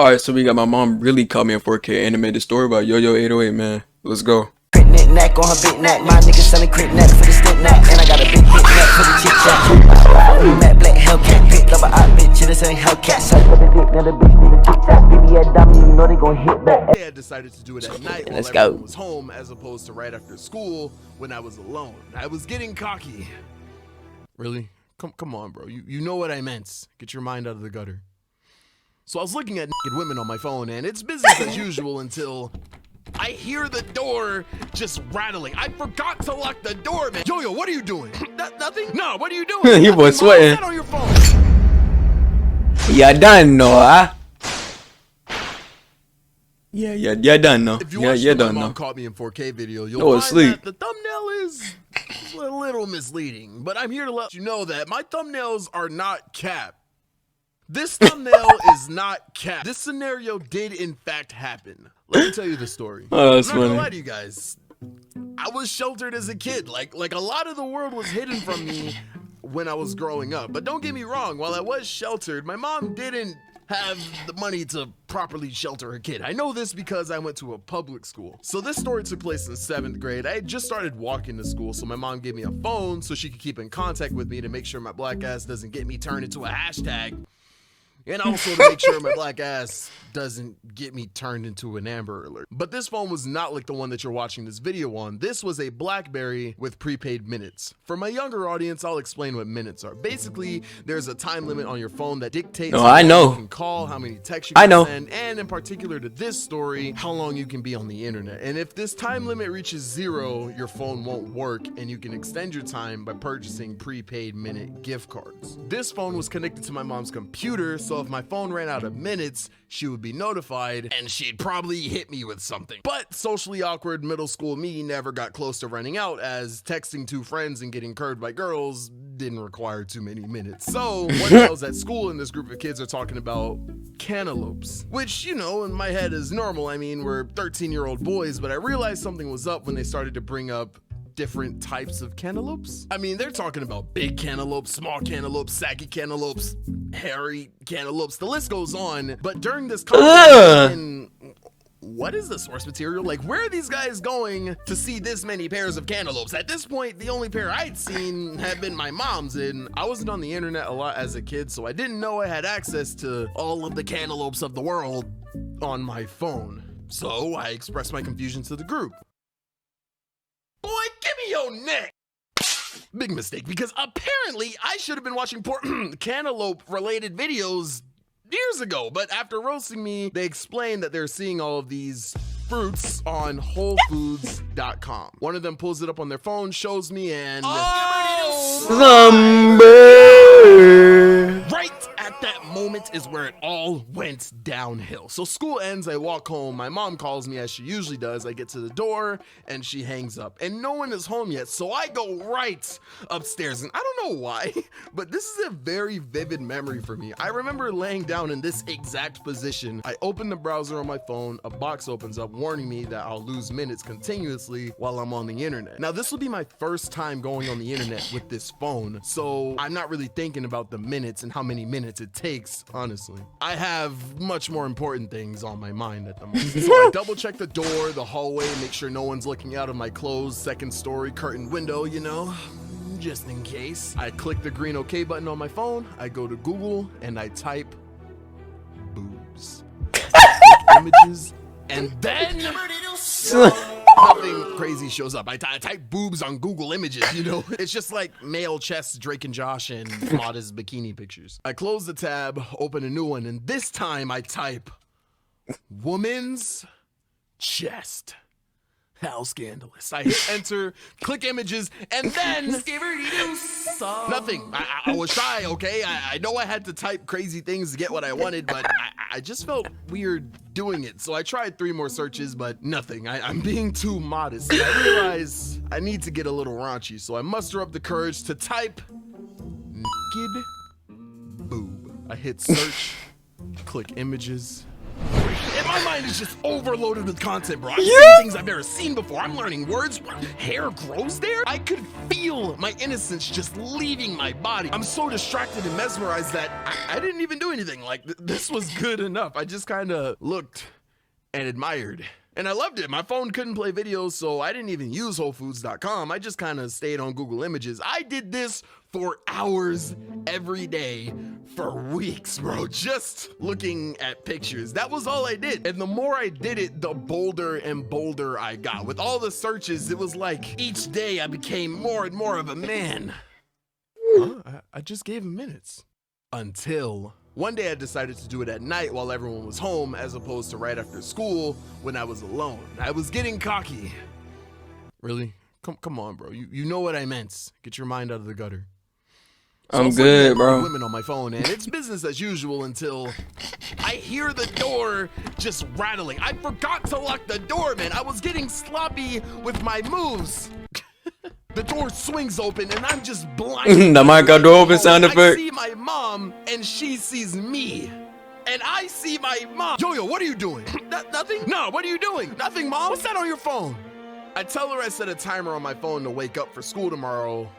Alright, so we got my mom really caught me in 4K animated story about YoYo808, man. Let's go. Neck on her big neck, my nigga selling crit neck for the stick neck, and I got a big neck for the chick chat. Matte black Hellcat, pick up a hot bitch, this ain't Hellcat. Suck for the dick, now the bitch need a tic tac. Baby, a dummy, you know they gon' hit back. I decided to do it at night while Let's everyone go. was home, as opposed to right after school when I was alone. I was getting cocky. Really? Come on, bro. You know what I meant. Get your mind out of the gutter. So I was looking at naked women on my phone, and it's business as usual until I hear the door just rattling. I forgot to lock the door, man. Yo, what are you doing? Nothing? No, what are you doing? You was sweating. Sit on your phone. Yeah, done, no, huh? Yeah, done, no. If you Yeah, watched yeah, my done, mom no. caught me in 4K video, you'll No, find asleep. that the thumbnail is a little misleading. But I'm here to let you know that my thumbnails are not cap. This thumbnail is not cap. This scenario did in fact happen. Let me tell you the story. Oh, that's I'm not gonna funny. lie to you guys. I was sheltered as a kid. Like a lot of the world was hidden from me when I was growing up. But don't get me wrong, while I was sheltered, my mom didn't have the money to properly shelter her kid. I know this because I went to a public school. So this story took place in 7th grade. I had just started walking to school, so my mom gave me a phone so she could keep in contact with me to make sure my black ass doesn't get me turned into a hashtag. And also to make sure my black ass doesn't get me turned into an Amber Alert. But this phone was not like the one that you're watching this video on. This was a BlackBerry with prepaid minutes. For my younger audience, I'll explain what minutes are. Basically, there's a time limit on your phone that dictates how I long know. you can call, how many texts you can send, and in particular to this story, how long you can be on the internet. And if this time limit reaches 0, your phone won't work, and you can extend your time by purchasing prepaid minute gift cards. This phone was connected to my mom's computer, so if my phone ran out of minutes, she would be notified and she'd probably hit me with something. But socially awkward middle school me never got close to running out, as texting 2 friends and getting curved by girls didn't require too many minutes. So one day I was at school and this group of kids are talking about cantaloupes, which, you know, in my head is normal. I mean, we're 13-year-old boys, but I realized something was up when they started to bring up different types of cantaloupes. I mean, they're talking about big cantaloupes, small cantaloupes, saggy cantaloupes, hairy cantaloupes, the list goes on. But during this conversation, what is the source material? Like, where are these guys going to see this many pairs of cantaloupes? At this point, the only pair I'd seen had been my mom's, and I wasn't on the internet a lot as a kid, so I didn't know I had access to all of the cantaloupes of the world on my phone. So I expressed my confusion to the group. Boy, give me your neck! Big mistake, because apparently I should have been watching cantaloupe-related videos years ago, but after roasting me, they explained that they're seeing all of these fruits on WholeFoods.com. One of them pulls it up on their phone, shows me, and right at that moment is where it all went downhill. So school ends, I walk home, my mom calls me as she usually does. I get to the door and she hangs up, and no one is home yet, so I go right upstairs. And I don't know why, but this is a very vivid memory for me. I remember laying down in this exact position. I open the browser on my phone, a box opens up warning me that I'll lose minutes continuously while I'm on the internet. Now this will be my first time going on the internet with this phone, so I'm not really thinking about the minutes and how many minutes it takes, honestly. I have much more important things on my mind at the moment. So I double check the door, the hallway, make sure no one's looking out of my closed second story curtained window, you know, just in case. I click the green OK button on my phone, I go to Google and I type boobs. Images, and then nothing crazy shows up. I type boobs on Google Images, you know? It's just like male chests, Drake and Josh, and modest bikini pictures. I close the tab, open a new one, and this time I type woman's chest. How scandalous. I hit enter, click images, and then nothing. I was shy, okay? I know I had to type crazy things to get what I wanted, but I just felt weird doing it. So I tried 3 more searches, but nothing. I'm being too modest. And I realize I need to get a little raunchy, so I muster up the courage to type naked boob. I hit search, click images. In my mind, mind is just overloaded with content, bro. I'm seeing things I've never seen before. I'm learning words. Hair grows there? I could feel my innocence just leaving my body. I'm so distracted and mesmerized that I didn't even do anything. Like, this was good enough. I just kind of looked and admired. And I loved it. My phone couldn't play videos, so I didn't even use WholeFoods.com. I just kind of stayed on Google Images. I did this for hours every day for weeks, bro. Just looking at pictures. That was all I did. And the more I did it, the bolder and bolder I got. With all the searches, it was like each day I became more and more of a man. Huh? I just gave him minutes. Until one day I decided to do it at night while everyone was home, as opposed to right after school when I was alone. I was getting cocky. Really? Come on, bro. You know what I meant. Get your mind out of the gutter. So I'm good, bro. Women on my phone, and it's business as usual until I hear the door just rattling. I forgot to lock the door, man. I was getting sloppy with my moves. The door swings open and I'm just blind. The mic got door open sound effect. I see my mom and she sees me. And I see my mom. Yo, what are you doing? Nothing? No, what are you doing? Nothing, Mom. What's that on your phone? I tell her I set a timer on my phone to wake up for school tomorrow,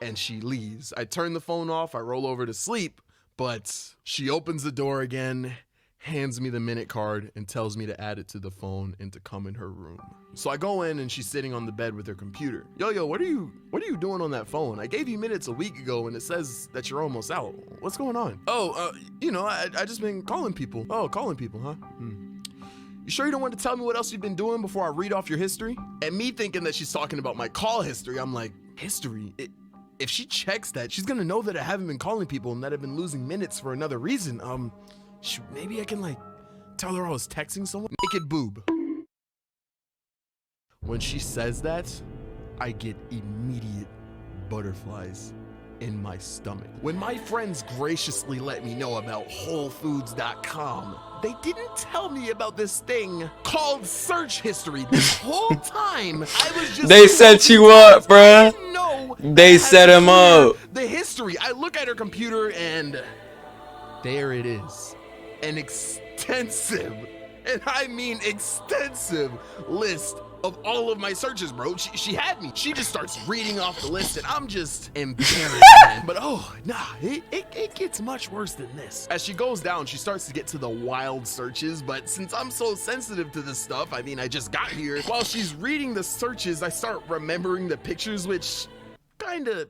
and she leaves. I turn the phone off, I roll over to sleep, but she opens the door again, hands me the minute card, and tells me to add it to the phone and to come in her room. So I go in and she's sitting on the bed with her computer. Yo, what are you doing on that phone? I gave you minutes a week ago and it says that you're almost out. What's going on? Oh, I just been calling people. Oh, calling people, huh? You sure you don't want to tell me what else you've been doing before I read off your history? And me thinking that she's talking about my call history, I'm like, history? If she checks that, she's gonna know that I haven't been calling people and that I've been losing minutes for another reason. Maybe I can like tell her I was texting someone? Naked boob. When she says that, I get immediate butterflies in my stomach. When my friends graciously let me know about WholeFoods.com, they didn't tell me about this thing called search history. This whole time, I was just— They set you up, bruh. They set him up. The history. I look at her computer and there it is. An extensive, and I mean extensive, list of all of my searches, bro. She had me. She just starts reading off the list and I'm just embarrassed, man. But it gets much worse than this. As she goes down, she starts to get to the wild searches, but since I'm so sensitive to this stuff, I mean, I just got here. While she's reading the searches, I start remembering the pictures, which kind of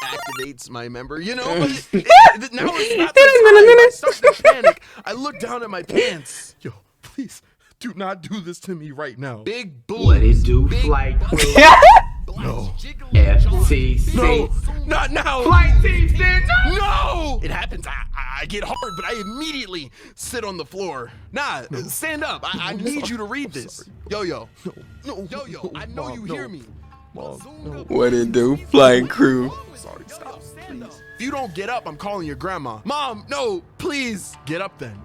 activates my memory, you know? But now it's not the time. I start to panic. I look down at my pants. Yo, please, do not do this to me right now. Big boobs. What it do, flight crew? No. FTC. No, not now. Flight team stand up. No. It happens. I get hard, but I immediately sit on the floor. Nah, stand up. I need you to read this. Yo. No. Yo. I know you hear me. Mom, no. What it do, flying crew? Sorry, stop, please. If you don't get up, I'm calling your grandma. Mom, no, please. Get up then.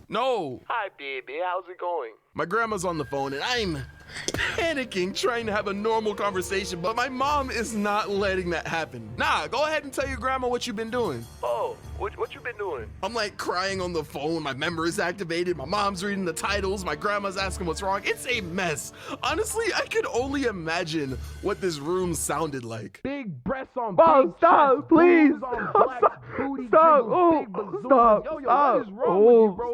No. Hi, baby. How's it going? My grandma's on the phone and I'm panicking, trying to have a normal conversation, but my mom is not letting that happen. Nah, go ahead and tell your grandma what you've been doing. Oh, what you been doing? I'm like crying on the phone. My memory's activated. My mom's reading the titles. My grandma's asking what's wrong. It's a mess. Honestly, I could only imagine what this room sounded like. Big breasts on big Stop, please. Stop.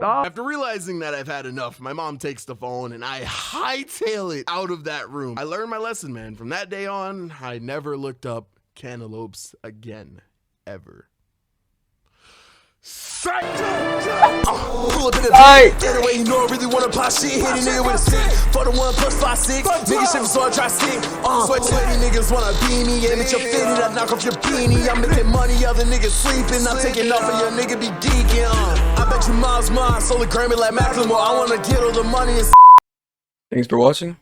After realizing that I've had enough, my mom takes the phone and I hightail it out of that room. I learned my lesson, man. From that day on, I never looked up cantaloupes again, ever. Pull up in the get away, you know I really wanna pop shit. Hit a nigga with a stick. For the 1+5, 6. Nigga shit, so I try stick. Sweaty niggas wanna be me. Yeah, bitch, you're fitted. I knock off your beanie. I'm making money, other niggas sleeping. I'm taking off of your nigga be geeking. I bet you miles mine. Solar Grammy like Macklemore. I wanna get all the money and— Thanks for watching.